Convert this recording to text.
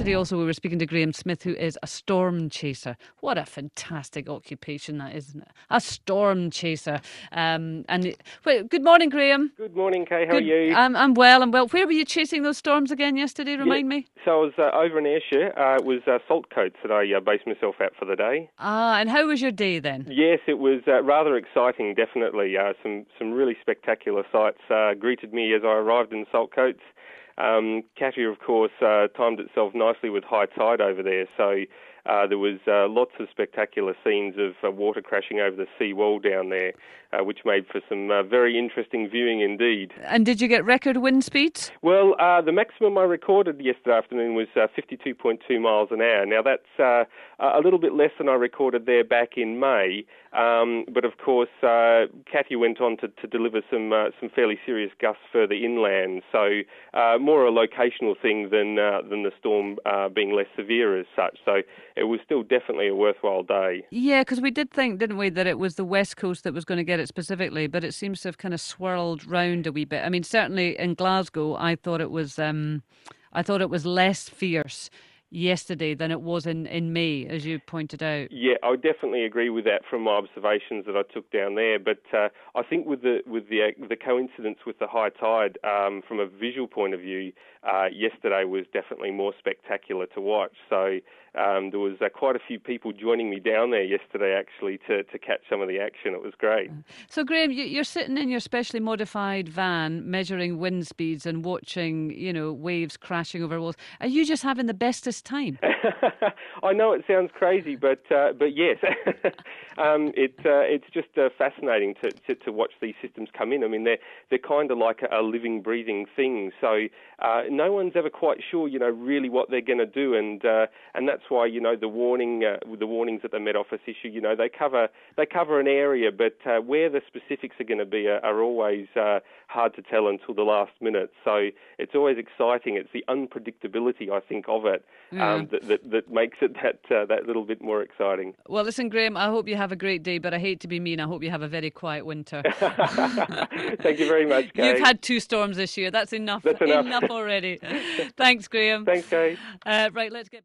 Yesterday also we were speaking to Graham Smith, who is a storm chaser. What a fantastic occupation that is, isn't it? A storm chaser. Well, good morning, Graham. Good morning, Kay. How are you? I'm well. Where were you chasing those storms again yesterday? Remind me. So I was over in Ayrshire. It was Saltcoats that I based myself at for the day. And how was your day then? Yes, it was rather exciting, definitely. Some really spectacular sights greeted me as I arrived in Saltcoats. Katia, of course, timed itself nicely with high tide over there, so there was lots of spectacular scenes of water crashing over the sea wall down there, which made for some very interesting viewing indeed. And did you get record wind speeds? Well, the maximum I recorded yesterday afternoon was 52.2 miles an hour. Now, that's a little bit less than I recorded there back in May, but of course, Katia went on to deliver some fairly serious gusts further inland, so more a locational thing than the storm being less severe as such. So it was still definitely a worthwhile day. Yeah, because we did think, didn't we, that it was the West Coast that was going to get it specifically, but it seems to have kind of swirled round a wee bit. I mean, certainly in Glasgow, I thought it was less fierce yesterday than it was in May, as you pointed out. Yeah, I would definitely agree with that from my observations that I took down there. But I think with the coincidence with the high tide, from a visual point of view, yesterday was definitely more spectacular to watch. So there was quite a few people joining me down there yesterday, actually, to catch some of the action. It was great. So, Graham, you're sitting in your specially modified van, measuring wind speeds and watching, waves crashing over walls. Are you just having the bestest time? I know it sounds crazy, but yes, it's just fascinating to watch these systems come in. I mean, they're kind of like a living, breathing thing. So no one's ever quite sure, really what they're going to do, and that's why the warnings that the Met Office issue, they cover an area, but where the specifics are going to be are always hard to tell until the last minute. So it's always exciting. It's the unpredictability, I think, of it. That makes it that little bit more exciting. Well, listen, Graham, I hope you have a great day, but I hate to be mean. I hope you have a very quiet winter. Thank you very much, Kay. You've had 2 storms this year. That's enough. That's enough. Enough already. Thanks, Graham. Thanks, Kay. Right, let's get...